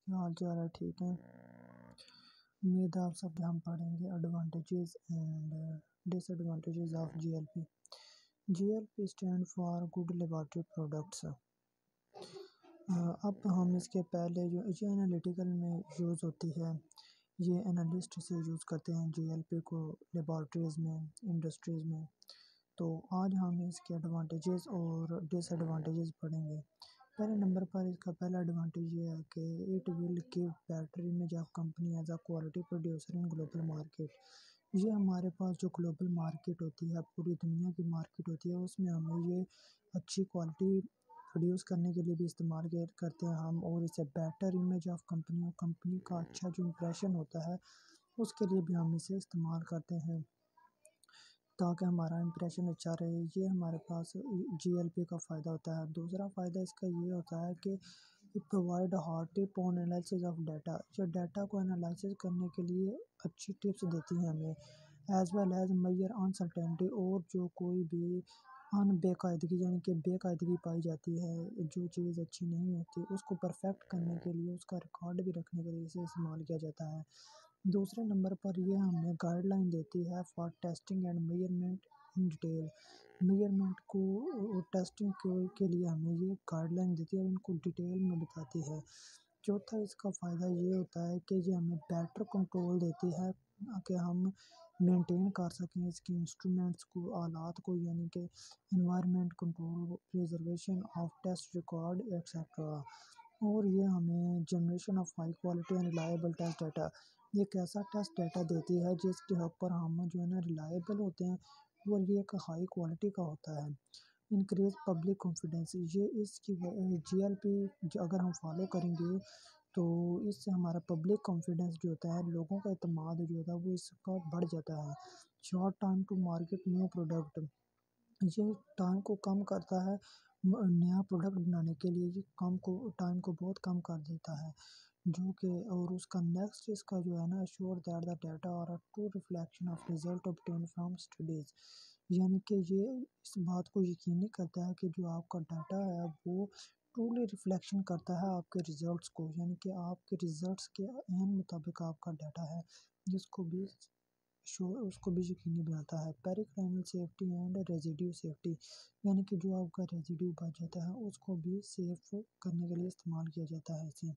क्या हाल चाल है? ठीक है। उम्मीद है आप सब हम पढ़ेंगे advantages and disadvantages of GLP. GLP stand for good laboratory products. अब हम इसके पहले जो ये एनालिटिकल में यूज़ होती है, ये एनालिस्ट से यूज़ करते हैं जीएलपी को लेबोरेटरीज़ में, इंडस्ट्रीज़ में। तो आज हम इसके एडवांटेजेस और डिसएडवांटेजेस पढ़ेंगे। पहले नंबर पर इसका पहला एडवांटेज ये है कि it will give better image of company as a quality producer in global market. ये हमारे पास जो ग्लोबल मार्केट होती है, पूरी दुनिया की मार्केट होती है, उसमें हमें ये अच्छी क्वालिटी प्रोड्यूस करने के लिए भी इस्तेमाल करते हैं हम, और इसे बेटर इमेज ऑफ कंपनी का अच्छा जो इम्प्रेशन होता है उसके लिए भी हम इसे इस्तेमाल करते हैं ताकि हमारा इंप्रेशन अच्छा रहे। ये हमारे पास जीएलपी का फ़ायदा होता है। दूसरा फ़ायदा इसका ये होता है कि it provide hard tip on analysis of data. जो डाटा को एनालिसिस करने के लिए अच्छी टिप्स देती हैं हमें, as well as measure uncertainty, और जो कोई भी बेकायदगी यानी कि बेकायदगी पाई जाती है, जो चीज़ अच्छी नहीं होती उसको परफेक्ट करने के लिए, उसका रिकॉर्ड भी रखने के लिए इसे इस्तेमाल किया जाता है। दूसरे नंबर पर यह हमें गाइडलाइन देती है for testing and measurement in detail. Measurement को और टेस्टिंग के लिए हमें ये गाइडलाइन देती है और इनको डिटेल में बताती है। चौथा इसका फ़ायदा ये होता है कि ये हमें बेटर कंट्रोल देती है कि हम मेंटेन कर सकें इसके इंस्ट्रूमेंट्स को, आलात को, यानी कि environment control, preservation of test record etcetera. और ये हमें generation of high quality and reliable test data, एक ऐसा टेस्ट डाटा देती है जिसके हक पर हम जो है ना रिलायबल होते हैं, और ये एक हाई क्वालिटी का होता है। इंक्रीज पब्लिक कॉन्फिडेंस, ये इसकी जीएलपी अगर हम फॉलो करेंगे तो इससे हमारा पब्लिक कॉन्फिडेंस जो होता है, लोगों का एतमाद जो होता है वो इसका बढ़ जाता है। Short time to market new product, ये टाइम को कम करता है नया प्रोडक्ट बनाने के लिए, ये टाइम को बहुत कम कर देता है। जो कि और उसका नेक्स्ट इसका जो है ना, श्योर दैट द डाटा और a true reflection of result obtain from studies, यानी कि ये इस बात को यकीनी करता है कि जो आपका डाटा है वो ट्रूली रिफ्लेक्शन करता है आपके रिजल्ट्स को, यानी कि आपके रिजल्ट्स के एन मुताबिक आपका डाटा है, जिसको भी उसको भी यकीनी बनाता है। Periclinal safety and residue safety, यानी कि जो आपका रेजिड्यू बच जाता है उसको भी सेफ करने के लिए इस्तेमाल किया जाता है इसे।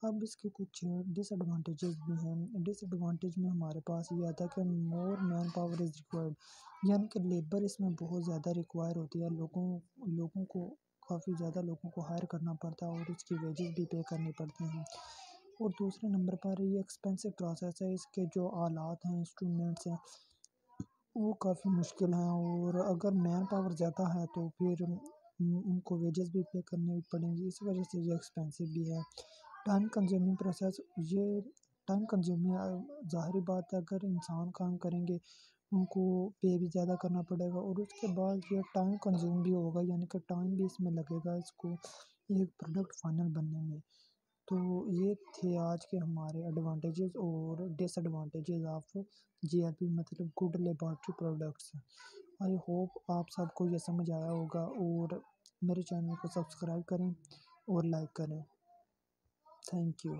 अब इसके कुछ डिसएडवांटेजेस भी हैं। डिसएडवांटेज में हमारे पास ये आता है कि more man power is required, यानी कि लेबर इसमें बहुत ज़्यादा रिक्वायर होती है, लोगों को काफ़ी ज़्यादा लोगों को हायर करना पड़ता है और उसकी वेजेस भी पे करनी पड़ती हैं। और दूसरे नंबर पर ये एक्सपेंसिव प्रोसेस है, इसके जो आलात हैं, इंस्ट्रूमेंट्स हैं, वो काफ़ी मुश्किल हैं, और अगर मैन पावर ज़्यादा है तो फिर उनको वेजेस भी पे करनी पड़ेंगी, इस वजह से ये एक्सपेंसिव भी है। टाइम कंज्यूमिंग प्रोसेस, ये टाइम कंज्यूमिंग ज़ाहिर बात है, अगर इंसान काम करेंगे उनको पे भी ज़्यादा करना पड़ेगा, और उसके बाद ये टाइम कंज्यूम भी होगा, यानी कि टाइम भी इसमें लगेगा इसको एक प्रोडक्ट फाइनल बनने में। तो ये थे आज के हमारे एडवांटेजेस और डिसएडवांटेजेस ऑफ जीएलपी, मतलब good laboratory products. I hope आप सबको ये समझ आया होगा, और मेरे चैनल को सब्सक्राइब करें और लाइक करें। Thank you.